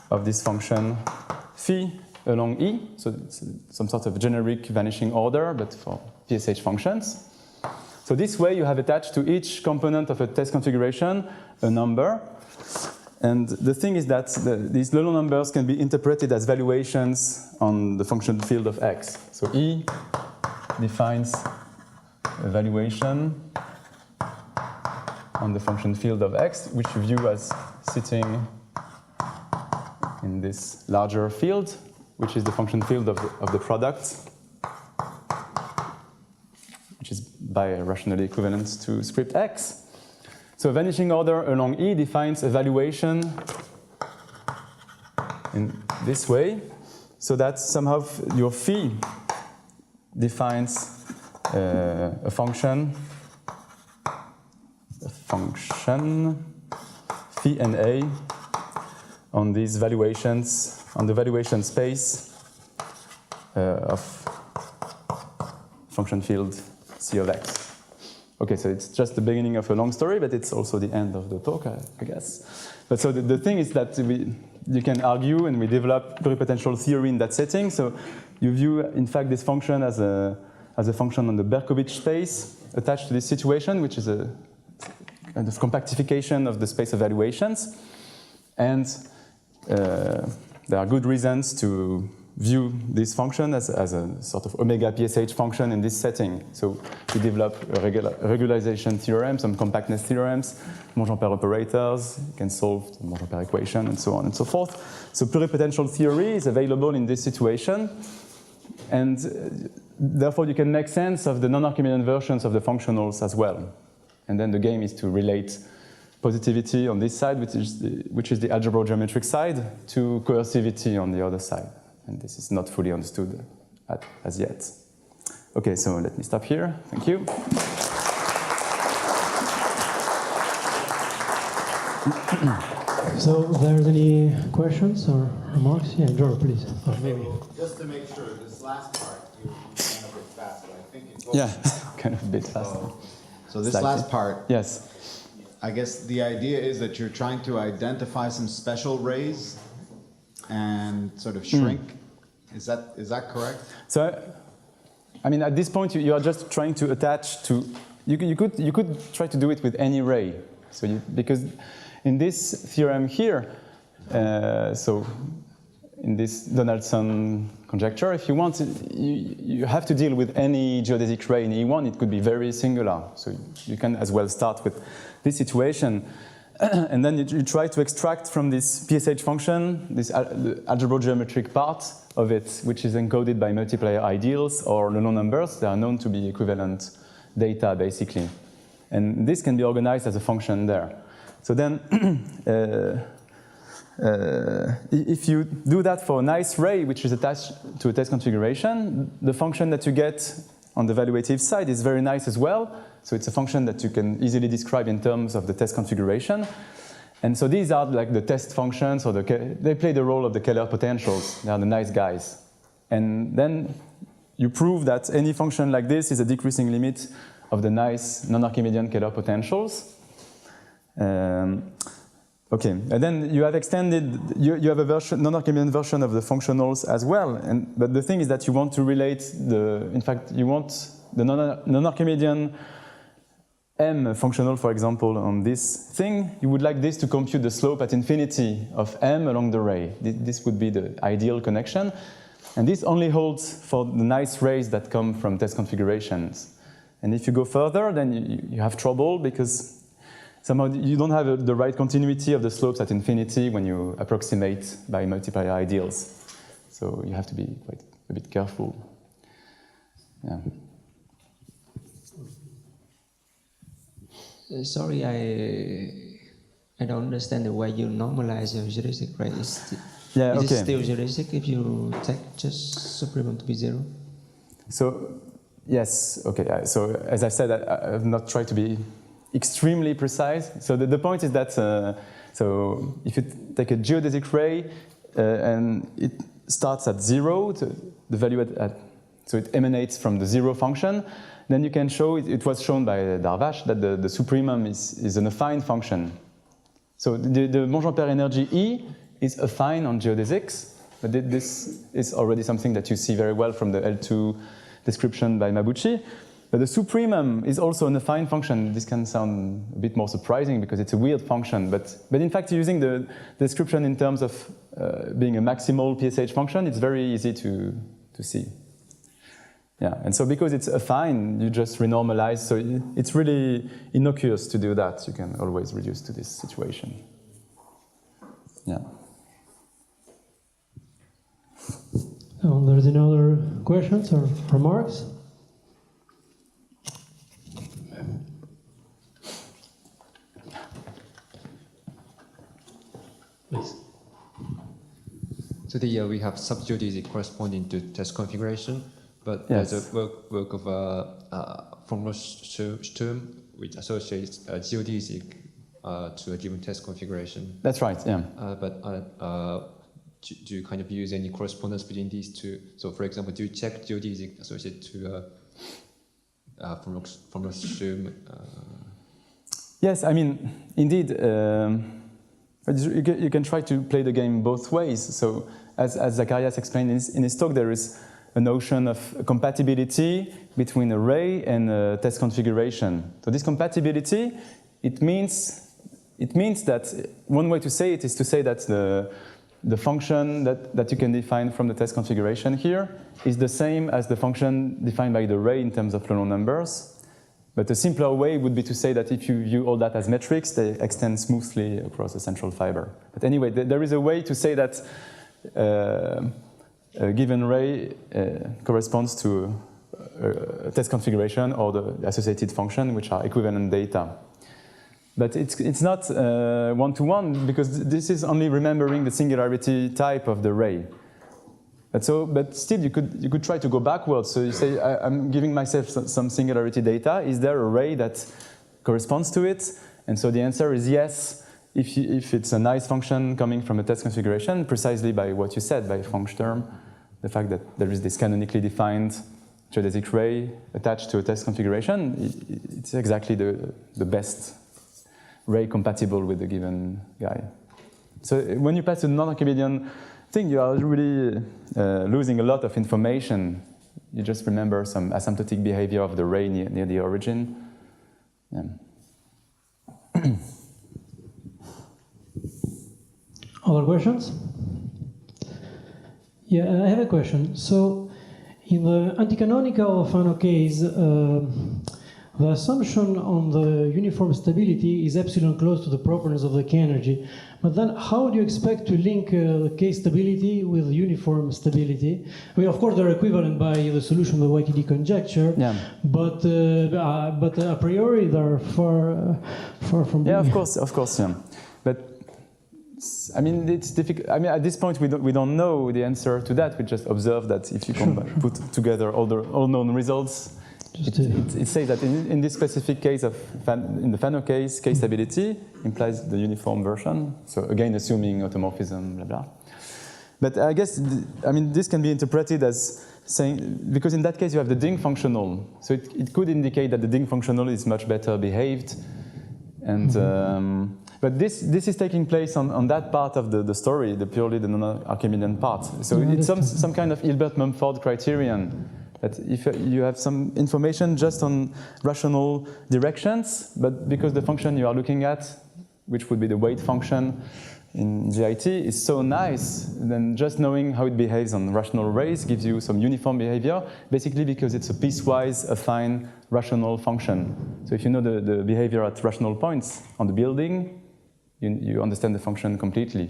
of this function phi along E. So it's some sort of generic vanishing order, but for PSH functions. So this way you have attached to each component of a test configuration a number. And the thing is that these Laurent numbers can be interpreted as valuations on the function field of X. So E defines a valuation on the function field of X, which you view as sitting in this larger field, which is the function field of the product, which is birationally equivalent to script X. So a vanishing order along E defines a valuation in this way, so that somehow your phi defines a function phi and A on these valuations, on the valuation space of function field C of X. Okay, so it's just the beginning of a long story, but it's also the end of the talk, I guess. But so the thing is that you can argue, and we develop pluripotential theory in that setting. So you view, in fact, this function as a function on the Berkovich space attached to this situation, which is a kind of compactification of the space of valuations. And there are good reasons to view this function as a sort of omega PSH function in this setting. So we develop a regularization theorem, some compactness theorems, Monge-Ampère operators, you can solve the Monge-Ampère equation, and so on and so forth. So pluripotential theory is available in this situation, and therefore you can make sense of the non-Archimedean versions of the functionals as well. And then the game is to relate positivity on this side, which is the algebro-geometric side, to coercivity on the other side. And this is not fully understood as yet. Okay, so let me stop here. Thank you. So, if there's any questions or remarks? Yeah, George, please. Or maybe. Just to make sure, this last part, you kind of a bit faster. I think it's Kind of a bit faster. So this Slightly. last part, Yes. I guess the idea is that you're trying to identify some special rays and sort of shrink. Is that correct? So, I mean, at this point, you are just trying to attach to. You could try to do it with any ray. So because in this theorem here, so in this Donaldson conjecture, if you want, you have to deal with any geodesic ray in E1. It could be very singular. So you can as well start with this situation. And then you try to extract from this PSH function, this algebro-geometric part of it, which is encoded by multiplier ideals or Laurent numbers. They are known to be equivalent data, basically. And this can be organized as a function there. So then, if you do that for a nice ray which is attached to a test configuration, the function that you get on the evaluative side is very nice as well. So it's a function that you can easily describe in terms of the test configuration. And so these are like the test functions, or they play the role of the Kähler potentials. They are the nice guys. And then you prove that any function like this is a decreasing limit of the nice non-Archimedean Kähler potentials. Okay, and then you have extended, you have a version, non-Archimedean version of the functionals as well. But the thing is that you want to relate in fact, you want the non-Archimedean M functional, for example, on this thing. You would like this to compute the slope at infinity of M along the ray. This would be the ideal connection. And this only holds for the nice rays that come from test configurations. And if you go further, then you have trouble because somehow you don't have the right continuity of the slopes at infinity when you approximate by multiplier ideals. So you have to be quite a bit careful. Yeah. Sorry, I don't understand the way you normalize your geodesic, right? Is it still geodesic if you take just supremum to be 0? So, yes, okay. So as I said, I have not tried to be extremely precise. So the point is that, so if you take a geodesic ray and it starts at 0, the value so it emanates from the 0 function, then you can show, it was shown by Darvash, that the supremum is an affine function. So the Monge-Ampère energy E is affine on geodesics, but this is already something that you see very well from the L2 description by Mabuchi. But the supremum is also an affine function. This can sound a bit more surprising because it's a weird function, but in fact, using the description in terms of being a maximal PSH function, it's very easy to see. Yeah, and so because it's affine, you just renormalize, so it's really innocuous to do that. You can always reduce to this situation. Yeah. There's any other questions or remarks? Please. Today we have subgeodesic corresponding to test configuration, but yes. There's a work of von Sturm which associates geodesic to a given test configuration. That's right, yeah. Do you kind of use any correspondence between these two? So, for example, do you check geodesic associated to von Sturm? Yes, I mean, indeed, you can try to play the game both ways. So, as Zacharias explained in his talk, there is a notion of compatibility between an array and a test configuration. So, this compatibility, it means that one way to say it is to say that the function that you can define from the test configuration here is the same as the function defined by the array in terms of Laurent numbers. But a simpler way would be to say that if you view all that as metrics, they extend smoothly across the central fiber. But anyway, there is a way to say that a given array corresponds to a test configuration or the associated function, which are equivalent data. But it's not one-to-one because this is only remembering the singularity type of the ray. But still, you could try to go backwards. So you say, I'm giving myself some singularity data. Is there a ray that corresponds to it? And so the answer is yes, if it's a nice function coming from a test configuration, precisely by what you said, by von Sturm, the fact that there is this canonically defined geodesic ray attached to a test configuration, it's exactly the best ray compatible with the given guy. So when you pass to the non-Archimedean thing, you are really losing a lot of information. You just remember some asymptotic behavior of the ray near the origin. Yeah. Other questions? Yeah, I have a question. So, in the anti-canonical Fano case, the assumption on the uniform stability is epsilon close to the properness of the K energy. But then how do you expect to link the K stability with uniform stability? I mean, of course, they're equivalent by the solution of the YTD conjecture, Yeah. but a priori they're far from Yeah, being. of course, yeah. But I mean, it's difficult. I mean, at this point, we don't know the answer to that. We just observe that if you put together all known results, it says that in this specific case in the Fano case, K stability implies the uniform version. So again, assuming automorphism, blah blah. But I guess this can be interpreted as saying, because in that case you have the Ding functional, so it could indicate that the Ding functional is much better behaved, and but this is taking place on that part of the story, purely the non-Archimedean part. So it's some kind of Hilbert-Mumford criterion. That if you have some information just on rational directions, but because the function you are looking at, which would be the weight function in GIT, is so nice, then just knowing how it behaves on rational rays gives you some uniform behavior, basically because it's a piecewise affine rational function. So if you know the behavior at rational points on the building, you understand the function completely.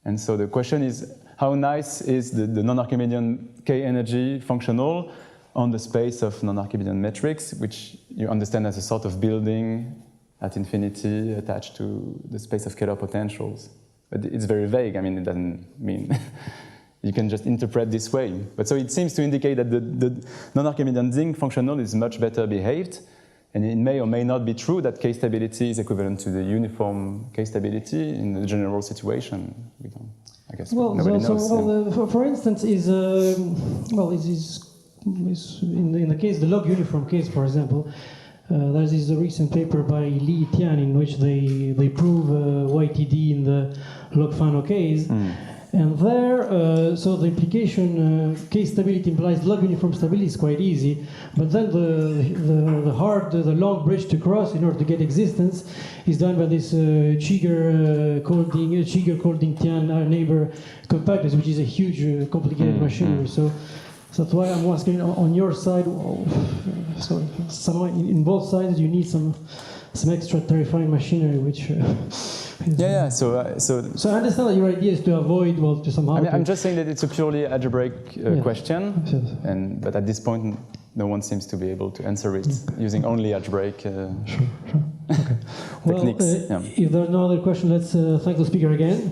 And so the question is, how nice is the non-Archimedean K energy functional on the space of non-Archimedean metrics, which you understand as a sort of building at infinity attached to the space of Kähler potentials. But it's very vague. I mean, it doesn't mean you can just interpret this way. But so it seems to indicate that the non-Archimedean Ding functional is much better behaved, and it may or may not be true that K stability is equivalent to the uniform K stability in the general situation. We don't. I guess nobody knows. For instance, is in the case, the log uniform case, for example, there's this recent paper by Li Tian in which they prove YTD in the log Fano case, and there, so the implication K stability implies log uniform stability is quite easy, but then the long bridge to cross in order to get existence is done by this Tian neighbor compactors, which is a huge complicated machinery. So that's why I'm asking on your side. So somehow in both sides you need some extra terrifying machinery, which. So I understand that your idea is to avoid, to somehow. I'm just saying that it's a purely algebraic question, but at this point, no one seems to be able to answer it using only algebraic Okay. techniques. If there are no other questions, let's thank the speaker again.